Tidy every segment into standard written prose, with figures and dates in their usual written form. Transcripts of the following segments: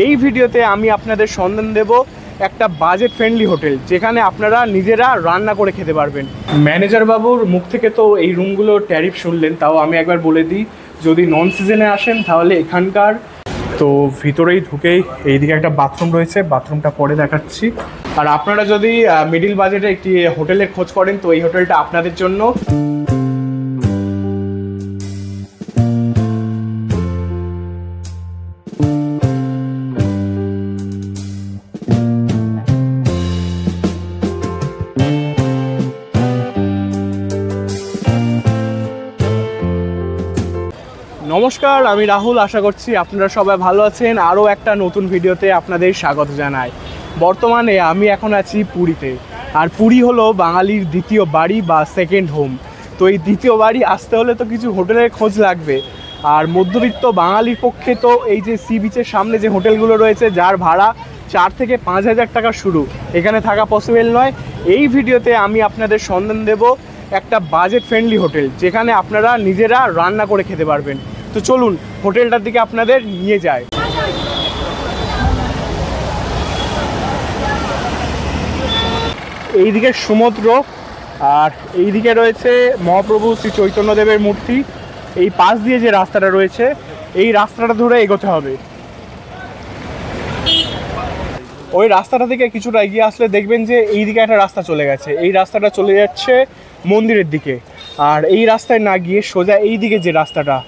এই ভিডিওতে আমি আপনাদের সন্ধান দেব একটা বাজেট ফ্রেন্ডলি হোটেল, যেখানে আপনারা নিজেরা রান্না করে খেতে পারবেন। ম্যানেজার বাবুর মুখ থেকে তো এই রুমগুলোর ট্যারিফ শুনলেন, তাও আমি একবার বলে দিই, যদি নন সিজনে আসেন তাহলে এখানকার তো ভিতরেই ঢুকেই এইদিকে একটা বাথরুম রয়েছে, বাথরুমটা পরে দেখাচ্ছি। আর আপনারা যদি মিডিল বাজেটে একটি হোটেলের খোঁজ করেন তো এই হোটেলটা আপনাদের জন্য। নমস্কার, আমি রাহুল। আশা করছি আপনারা সবাই ভালো আছেন। আরও একটা নতুন ভিডিওতে আপনাদের স্বাগত জানাই। বর্তমানে আমি এখন আছি পুরীতে, আর পুরী হলো বাঙালির দ্বিতীয় বাড়ি বা সেকেন্ড হোম। তো এই দ্বিতীয় বাড়ি আসতে হলে তো কিছু হোটেলের খোঁজ লাগবে, আর মধ্যবিত্ত বাঙালির পক্ষে তো এই যে সি বিচের সামনে যে হোটেলগুলো রয়েছে, যার ভাড়া 4 থেকে 5,000 টাকা শুরু, এখানে থাকা পসিবল নয়। এই ভিডিওতে আমি আপনাদের সন্ধান দেব একটা বাজেট ফ্রেন্ডলি হোটেল, যেখানে আপনারা নিজেরা রান্না করে খেতে পারবেন। তো চলুন হোটেলটার দিকে আপনাদের নিয়ে যায়। এইদিকে সমুদ্র, আর এইদিকে রয়েছে মহাপ্রভু শ্রী চৈতন্যদেবের মূর্তি। এই পাশ দিয়ে যে রাস্তাটা রয়েছে, এই রাস্তাটা ধরে এগোতে হবে। ওই রাস্তাটা থেকে কিছুটা এগিয়ে আসলে দেখবেন যে এইদিকে একটা রাস্তা চলে গেছে। এই রাস্তাটা চলে যাচ্ছে মন্দিরের দিকে, আর এই রাস্তায় না গিয়ে সোজা এই দিকে যে রাস্তাটা,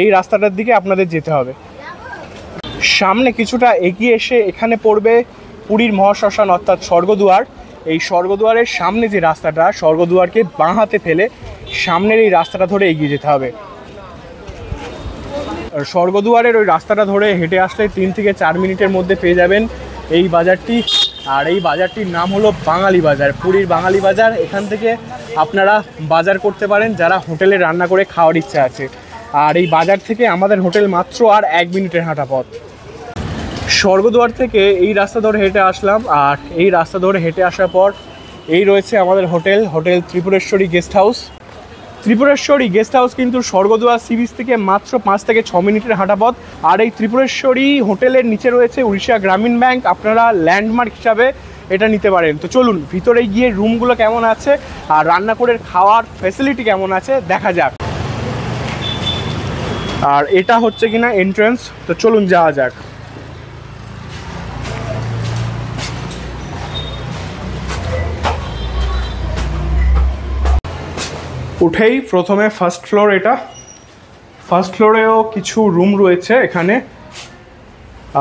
এই রাস্তাটার দিকে আপনাদের যেতে হবে। সামনে কিছুটা এগিয়ে এসে এখানে পড়বে পুরীর মহাশ্মশান অর্থাৎ স্বর্গদুয়ার। এই স্বর্গদুয়ারের সামনে যে রাস্তাটা, স্বর্গদুয়ারকে বাঁ হাতে ফেলে সামনের এই রাস্তাটা ধরে এগিয়ে যেতে হবে। আর স্বর্গদুয়ারের ওই রাস্তাটা ধরে হেঁটে আসলে 3 থেকে 4 মিনিটের মধ্যে পেয়ে যাবেন এই বাজারটি। আর এই বাজারটির নাম হলো বাঙালি বাজার, পুরীর বাঙালি বাজার। এখান থেকে আপনারা বাজার করতে পারেন যারা হোটেলে রান্না করে খাওয়ার ইচ্ছা আছে। আর এই বাজার থেকে আমাদের হোটেল মাত্র আর 1 মিনিটের হাঁটা পথ। স্বর্গদুয়ার থেকে এই রাস্তা ধরে হেঁটে আসলাম, আর এই রাস্তা ধরে হেঁটে আসার পর এই রয়েছে আমাদের hotel, hotel Tripureshwari guest house. Tripureshwari guest house কিন্তু স্বর্গদুয়ার সি বিচ থেকে মাত্র 5 থেকে 6 মিনিটের হাঁটা পথ। আর এই ত্রিপুরেশ্বরী হোটেলের নিচে রয়েছে উড়িষ্যা গ্রামীণ ব্যাংক, আপনারা ল্যান্ডমার্ক হিসাবে এটা নিতে পারেন। তো চলুন ভিতরে গিয়ে রুমগুলো কেমন আছে আর রান্না করে খাওয়ার ফ্যাসিলিটি কেমন আছে দেখা যাক। আর এটা হচ্ছে কিনা এন্ট্রান্স, তো চলুন যাওয়া যাক। উঠেই প্রথমে ফার্স্ট ফ্লোর, এটা ফার্স্ট ফ্লোরেও কিছু রুম রয়েছে এখানে,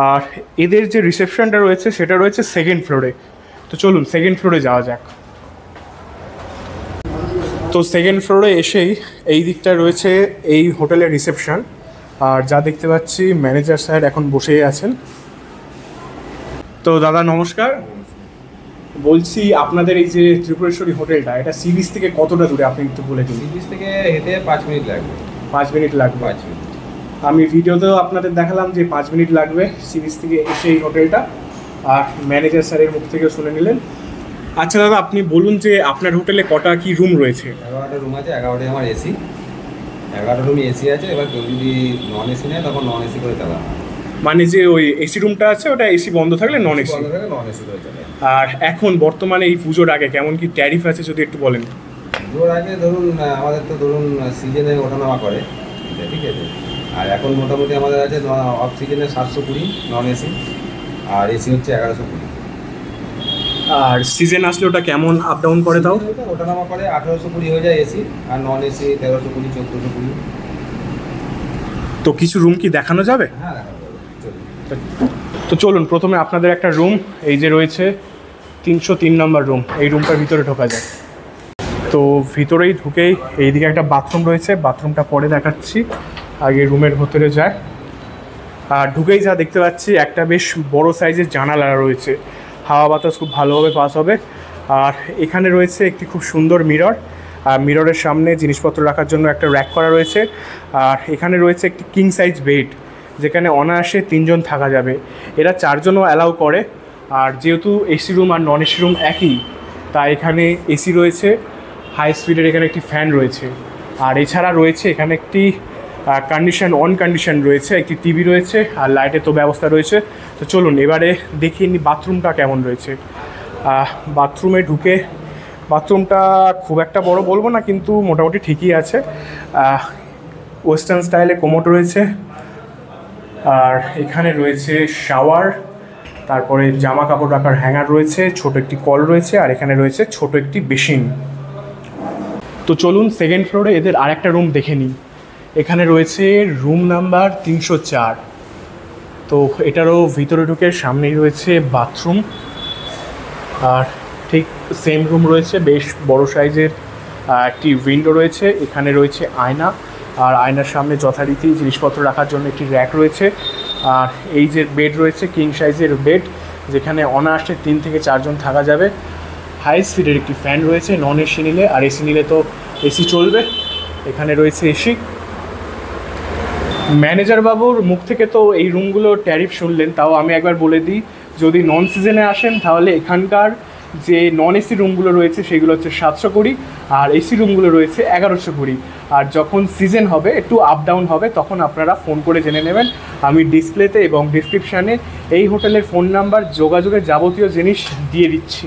আর এদের যে রিসেপশনটা রয়েছে সেটা রয়েছে সেকেন্ড ফ্লোরে। তো চলুন সেকেন্ড ফ্লোরে যাওয়া যাক। তো সেকেন্ড ফ্লোরে এসেই এই দিকটা রয়েছে এই হোটেলের রিসেপশন, আর যা দেখতে পাচ্ছি ম্যানেজার স্যার এখন বসেই আছেন। তো দাদা নমস্কার, বলছি আপনাদের এই যে ত্রিপুরেশ্বরী হোটেলটা, এটা সি বিচ থেকে কতটা দূরে আপনি একটু বলে দিন। সি বিচ থেকে হেঁটে 5 মিনিট লাগবে। 5 মিনিট লাগবে? 5 মিনিট। আমি ভিডিওতেও আপনাদের দেখালাম যে 5 মিনিট লাগবে সি বিচ থেকে এসে এই হোটেলটা, আর ম্যানেজার স্যারের মুখ থেকেও শুনে নিলেন। আচ্ছা দাদা, আপনি বলুন যে আপনার হোটেলে কটা কি রুম রয়েছে? 11টা রুম আছে, 11টাই আমার এসি। 11টা রুমই এসি আছে। এবার কেউ যদি নন এসি নেয় তখন নন এসি করে চালানো। মানে যে ওই এসি রুমটা আছে ওটা এসি বন্ধ থাকলে নন এসি? বন্ধ থাকলে নন এসি করে চালানো। আর এখন বর্তমানে এই পুজোর আগে কেমন কি ট্যারিফ আছে যদি একটু বলেন। পুজোর আগে ধরুন আমাদের তো ধরুন সিজনে ওঠানামা করে, ঠিক আছে। আর এখন মোটামুটি আমাদের আছে অফ সিজনে 720 নন এসি, আর এসি হচ্ছে 1120। আর সিজন আসলে ওটা কেমন আপ ডাউন করে? তাও ওঠানামা করে 1820 হয়ে যায় এসি, আর নন এসি 1320 1420। তো কিছু রুম কি দেখানো যাবে? হ্যাঁ দেখানো যাবে। তো চলুন প্রথমে আপনাদের একটা রুম, এই যে রয়েছে 303 নম্বর রুম, এই রুমটার ভিতরে ঢোকা যায়। তো ভিতরেই ঢুকেই এইদিকে একটা বাথরুম রয়েছে, বাথরুমটা পরে দেখাচ্ছি, আগে রুমের ভেতরে যায়। আর ঢুকেই যা দেখতে পাচ্ছি একটা বেশ বড় সাইজের জানালা রয়েছে, হাওয়া বাতাস খুব ভালোভাবে পাস হবে। আর এখানে রয়েছে একটি খুব সুন্দর মিরর, আর মিররের সামনে জিনিসপত্র রাখার জন্য একটা র্যাক করা রয়েছে। আর এখানে রয়েছে একটি কিং সাইজ বেড, যেখানে অনায়াসে 3 জন থাকা যাবে। এরা 4 জনও অ্যালাউ করে। আর যেহেতু এসি রুম আর নন এসি রুম একই, তাই এখানে এসি রয়েছে, হাই স্পিডের এখানে একটি ফ্যান রয়েছে। আর এছাড়া রয়েছে এখানে একটি কন্ডিশন অন কন্ডিশন রয়েছে, একটি টিভি রয়েছে আর লাইটের তো ব্যবস্থা রয়েছে। তো চলুন এবারে দেখিয়ে নিই বাথরুমটা কেমন রয়েছে। বাথরুমে ঢুকে, বাথরুমটা খুব একটা বড় বলবো না, কিন্তু মোটামুটি ঠিকই আছে। ওয়েস্টার্ন স্টাইলে কোমোড রয়েছে, আর এখানে রয়েছে শাওয়ার, তারপরে জামা কাপড় রাখার হ্যাঙ্গার রয়েছে, ছোট একটি কল রয়েছে, আর এখানে রয়েছে ছোট একটি বেসিন। তো চলুন সেকেন্ড ফ্লোরে এদের আরেকটা রুম দেখে নিই। এখানে রয়েছে রুম নাম্বার 304। তো এটারও ভিতরে ঢুকে সামনেই রয়েছে বাথরুম, আর ঠিক সেম রুম রয়েছে, বেশ বড় সাইজের একটি উইন্ডো রয়েছে। এখানে রয়েছে আয়না, আর আয়নার সামনে যথারীতি জিনিসপত্র রাখার জন্য একটি র্যাক রয়েছে। আর এই যে বেড রয়েছে, কিং সাইজের বেড, যেখানে অনায়াসে 3 থেকে 4 জন থাকা যাবে। হাই স্পিডের একটি ফ্যান রয়েছে নন এসি নিলে, আর এসি নিলে তো এসি চলবে। এখানে রয়েছে এসি। ম্যানেজার বাবুর মুখ থেকে তো এই রুমগুলোর ট্যারিফ শুনলেন, তাও আমি একবার বলে দিই, যদি নন সিজনে আসেন তাহলে এখানকার যে নন এসি রুমগুলো রয়েছে সেগুলো হচ্ছে 720, আর এসি রুমগুলো রয়েছে 1120। আর যখন সিজন হবে, একটু আপ ডাউন হবে, তখন আপনারা ফোন করে জেনে নেবেন। আমি ডিসপ্লেতে এবং ডিসক্রিপশানে এই হোটেলের ফোন নাম্বার, যোগাযোগের যাবতীয় জিনিস দিয়ে দিচ্ছি।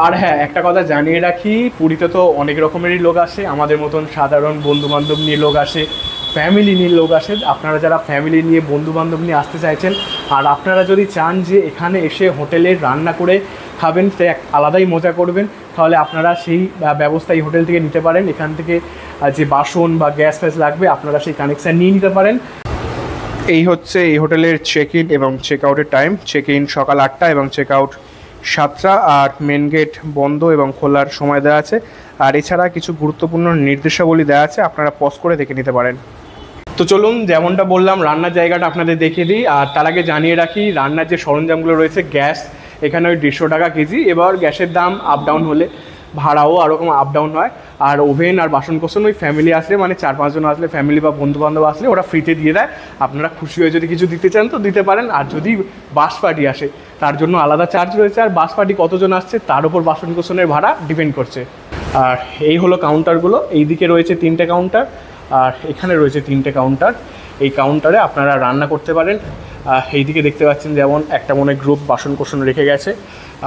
আর হ্যাঁ, একটা কথা জানিয়ে রাখি, পুরীতে তো অনেক রকমেরই লোক আসে, আমাদের মতন সাধারণ বন্ধুবান্ধব নিয়ে লোক আসে, ফ্যামিলি নিয়ে লোক আসে। আপনারা যারা ফ্যামিলি নিয়ে বন্ধুবান্ধব নিয়ে আসতে চাইছেন, আর আপনারা যদি চান যে এখানে এসে হোটেলে রান্না করে খাবেন, সে এক আলাদাই মজা করবেন, তাহলে আপনারা সেই ব্যবস্থা এই হোটেল থেকে নিতে পারেন। এখান থেকে যে বাসন বা গ্যাস ফ্যাস লাগবে আপনারা সেই কানেকশান নিয়ে নিতে পারেন। এই হচ্ছে এই হোটেলের চেক ইন এবং চেক আউটের টাইম। চেক ইন সকাল 8টা এবং চেক আউট 7টা, আর মেন গেট বন্ধ এবং খোলার সময় দেওয়া আছে। আর এছাড়া কিছু গুরুত্বপূর্ণ নির্দেশাবলী দেওয়া আছে, আপনারা পজ করে দেখে নিতে পারেন। তো চলুন, যেমনটা বললাম, রান্নার জায়গাটা আপনাদের দেখিয়ে দিই। আর তার আগে জানিয়ে রাখি, রান্নার যে সরঞ্জামগুলো রয়েছে, গ্যাস এখানে ওই 150 টাকা কেজি। এবার গ্যাসের দাম আপ ডাউন হলে ভাড়াও আরকম আপ ডাউন হয়। আর ওভেন আর বাসনকোসন ওই ফ্যামিলি আসলে, মানে 4-5 জন আসলে, ফ্যামিলি বা বন্ধুবান্ধব আসলে ওরা ফ্রিতে দিয়ে দেয়। আপনারা খুশি হয়ে যদি কিছু দিতে চান তো দিতে পারেন। আর যদি বাস পার্টি আসে তার জন্য আলাদা চার্জ রয়েছে, আর বাস পার্টি কতজন আসছে তার উপর বাসনকোসনের ভাড়া ডিপেন্ড করছে। আর এই হলো কাউন্টারগুলো। এই দিকে রয়েছে 3টে কাউন্টার, আর এখানে রয়েছে 3টে কাউন্টার। এই কাউন্টারে আপনারা রান্না করতে পারেন। এইদিকে দেখতে পাচ্ছেন যেমন একটা মনে গ্রুপ বাসনকোসন রেখে গেছে,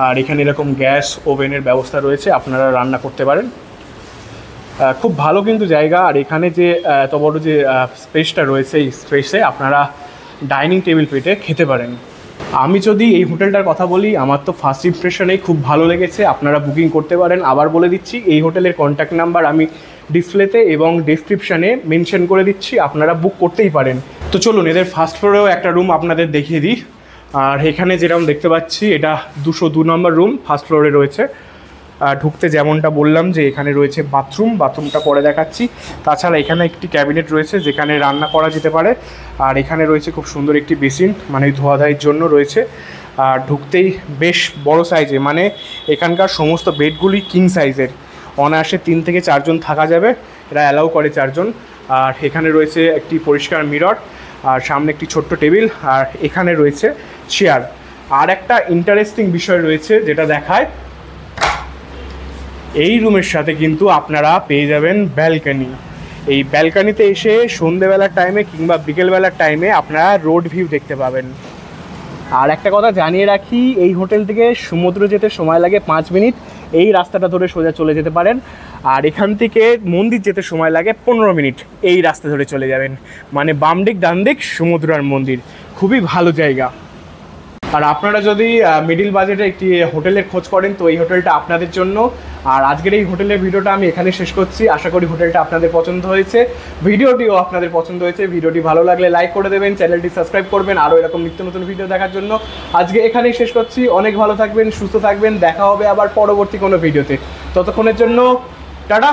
আর এখানে এরকম গ্যাস ওভেনের ব্যবস্থা রয়েছে, আপনারা রান্না করতে পারেন। খুব ভালো কিন্তু জায়গা। আর এখানে যে এত বড় যে স্পেসটা রয়েছে, এই স্পেসে আপনারা ডাইনিং টেবিল পেতে খেতে পারেন। আমি যদি এই হোটেলটার কথা বলি, আমার তো ফার্স্ট ইমপ্রেশনেই খুব ভালো লেগেছে। আপনারা বুকিং করতে পারেন। আবার বলে দিচ্ছি, এই হোটেলের কন্ট্যাক্ট নাম্বার আমি ডিসপ্লেতে এবং ডেসক্রিপশানে মেনশন করে দিচ্ছি, আপনারা বুক করতেই পারেন। তো চলুন এদের ফার্স্ট ফ্লোরেও একটা রুম আপনাদের দেখিয়ে দিই। আর এখানে যেরকম দেখতে পাচ্ছি, এটা 202 নম্বর রুম ফার্স্ট ফ্লোরে রয়েছে। ঢুকতে যেমনটা বললাম যে এখানে রয়েছে বাথরুমটা পরে দেখাচ্ছি। তাছাড়া এখানে একটি ক্যাবিনেট রয়েছে যেখানে রান্না করা যেতে পারে। আর এখানে রয়েছে খুব সুন্দর একটি বেসিন, মানে ধোয়াধাইয়ের জন্য রয়েছে। আর ঢুকতেই বেশ বড় সাইজে, মানে এখানকার সমস্ত বেডগুলি কিং সাইজের, অনায়াসে 3 থেকে 4 জন থাকা যাবে, এরা অ্যালাউ করে 4 জন। আর এখানে রয়েছে একটি পরিষ্কার মিরর, আর সামনে একটি ছোট্ট টেবিল, আর এখানে রয়েছে চেয়ার। আর একটা ইন্টারেস্টিং বিষয় রয়েছে যেটা দেখায়, এই রুমের সাথে কিন্তু আপনারা পেয়ে যাবেন ব্যালকনি। এই ব্যালকনিতে এসে সন্ধ্যেবেলার টাইমে কিংবা বিকেলবেলার টাইমে আপনারা রোড ভিউ দেখতে পাবেন। আর একটা কথা জানিয়ে রাখি, এই হোটেল থেকে সমুদ্র যেতে সময় লাগে 5 মিনিট। এই রাস্তাটা ধরে সোজা চলে যেতে পারেন। আর এখান থেকে মন্দির যেতে সময় লাগে 15 মিনিট। এই রাস্তা ধরে চলে যাবেন, মানে বাম দিক ডান দিক সমুদ্র আর মন্দির। খুবই ভালো জায়গা। আর আপনারা যদি মিডিল বাজেটে একটি হোটেলের খোঁজ করেন তো এই হোটেলটা আপনাদের জন্য। আর আজকের এই হোটেলের ভিডিওটা আমি এখানে শেষ করছি। আশা করি হোটেলটা আপনাদের পছন্দ হয়েছে, ভিডিওটিও আপনাদের পছন্দ হয়েছে। ভিডিওটি ভালো লাগলে লাইক করে দেবেন, চ্যানেলটি সাবস্ক্রাইব করবেন আরও এরকম নিত্য নতুন ভিডিও দেখার জন্য। আজকে এখানেই শেষ করছি। অনেক ভালো থাকবেন, সুস্থ থাকবেন। দেখা হবে আবার পরবর্তী কোনো ভিডিওতে। ততক্ষণের জন্য টাটা।